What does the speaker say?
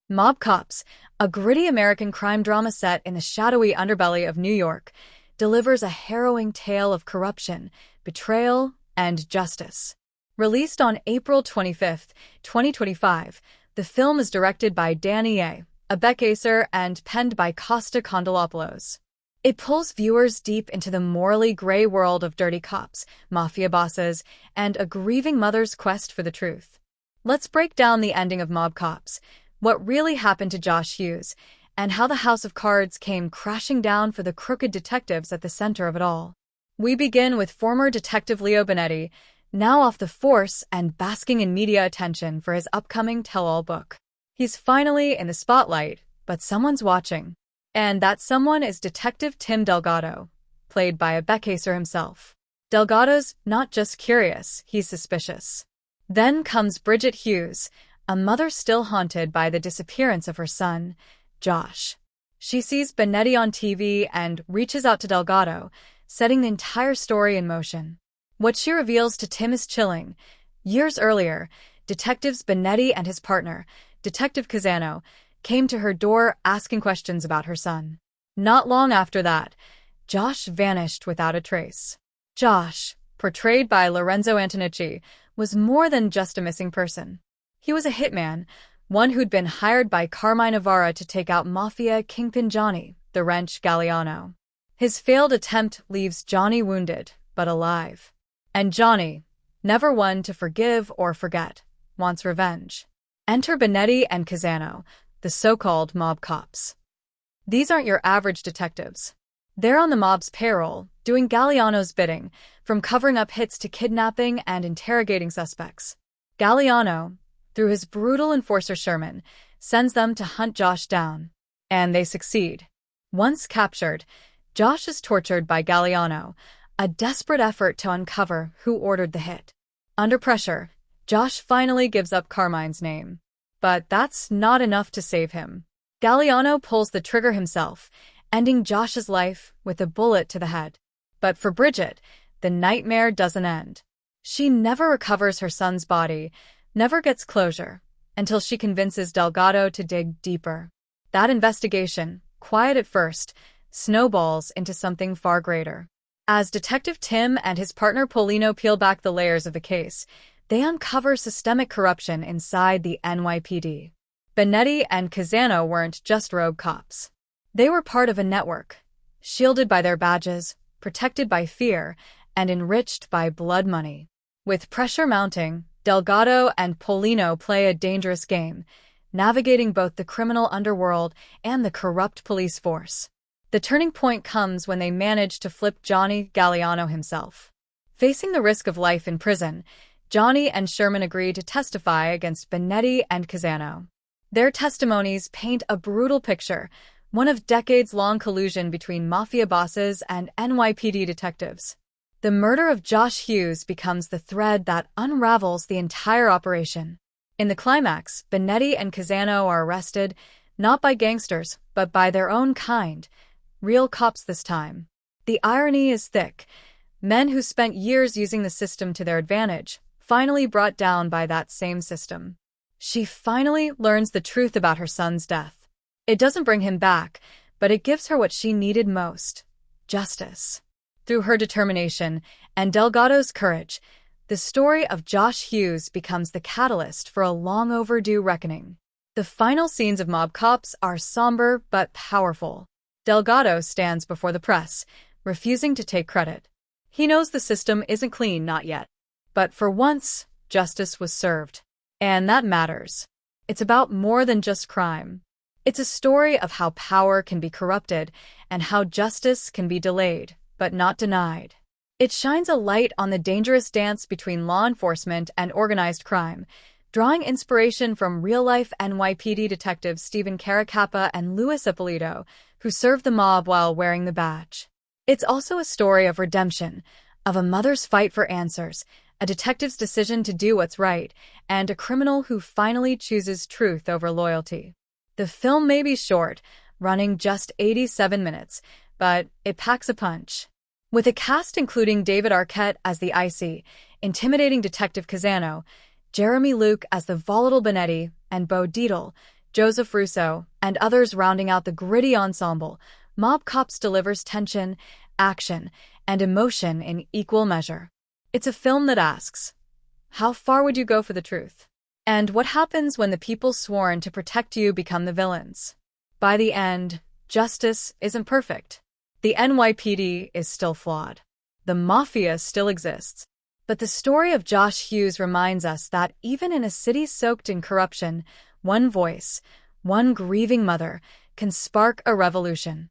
Mob Cops, a gritty American crime drama set in the shadowy underbelly of New York, delivers a harrowing tale of corruption, betrayal, and justice. Released on April 25, 2025, the film is directed by Danny A. Becaser and penned by Costa Kondolopoulos. It pulls viewers deep into the morally gray world of dirty cops, mafia bosses, and a grieving mother's quest for the truth. Let's break down the ending of Mob Cops, what really happened to Josh Hughes, and how the house of cards came crashing down for the crooked detectives at the center of it all. We begin with former Detective Leo Bonetti, now off the force and basking in media attention for his upcoming tell-all book. He's finally in the spotlight, but someone's watching. And that someone is Detective Tim Delgado, played by Becaser himself. Delgado's not just curious, he's suspicious. Then comes Bridget Hughes, a mother still haunted by the disappearance of her son, Josh. She sees Bonetti on TV and reaches out to Delgado, setting the entire story in motion. What she reveals to Tim is chilling. Years earlier, Detectives Bonetti and his partner, Detective Casano, came to her door asking questions about her son. Not long after that, Josh vanished without a trace. Josh, portrayed by Lorenzo Antonucci, was more than just a missing person. He was a hitman, one who'd been hired by Carmine Navarra to take out mafia kingpin Johnny, the wrench Galliano. His failed attempt leaves Johnny wounded, but alive. And Johnny, never one to forgive or forget, wants revenge. Enter Bonetti and Casano, the so-called mob cops. These aren't your average detectives. They're on the mob's payroll, doing Galliano's bidding, from covering up hits to kidnapping and interrogating suspects. Galliano, through his brutal enforcer Sherman, sends them to hunt Josh down. And they succeed. Once captured, Josh is tortured by Galliano, a desperate effort to uncover who ordered the hit. Under pressure, Josh finally gives up Carmine's name. But that's not enough to save him. Galliano pulls the trigger himself, ending Josh's life with a bullet to the head. But for Bridget, the nightmare doesn't end. She never recovers her son's body, never gets closure, until she convinces Delgado to dig deeper. That investigation, quiet at first, snowballs into something far greater. As Detective Tim and his partner Polino peel back the layers of the case, they uncover systemic corruption inside the NYPD. Bonetti and Casano weren't just rogue cops. They were part of a network, shielded by their badges, protected by fear, and enriched by blood money. With pressure mounting, Delgado and Polino play a dangerous game, navigating both the criminal underworld and the corrupt police force. The turning point comes when they manage to flip Johnny Galliano himself. Facing the risk of life in prison, Johnny and Sherman agree to testify against Bonetti and Casano. Their testimonies paint a brutal picture, one of decades-long collusion between mafia bosses and NYPD detectives. The murder of Josh Hughes becomes the thread that unravels the entire operation. In the climax, Bonetti and Casano are arrested, not by gangsters, but by their own kind, real cops this time. The irony is thick. Men who spent years using the system to their advantage, finally brought down by that same system. She finally learns the truth about her son's death. It doesn't bring him back, but it gives her what she needed most: justice. Through her determination and Delgado's courage, the story of Josh Hughes becomes the catalyst for a long overdue reckoning. The final scenes of Mob Cops are somber but powerful. Delgado stands before the press, refusing to take credit. He knows the system isn't clean, not yet. But for once, justice was served. And that matters. It's about more than just crime. It's a story of how power can be corrupted and how justice can be delayed, but not denied. It shines a light on the dangerous dance between law enforcement and organized crime, drawing inspiration from real-life NYPD detectives Stephen Caracappa and Louis Ippolito, who served the mob while wearing the badge. It's also a story of redemption, of a mother's fight for answers, a detective's decision to do what's right, and a criminal who finally chooses truth over loyalty. The film may be short, running just 87 minutes, but it packs a punch. With a cast including David Arquette as the icy, intimidating Detective Casano, Jeremy Luke as the volatile Bonetti, and Bo Dietl, Joseph Russo, and others rounding out the gritty ensemble, Mob Cops delivers tension, action, and emotion in equal measure. It's a film that asks, how far would you go for the truth? And what happens when the people sworn to protect you become the villains? By the end, justice isn't perfect. The NYPD is still flawed. The mafia still exists. But the story of Josh Hughes reminds us that even in a city soaked in corruption, one voice, one grieving mother, can spark a revolution.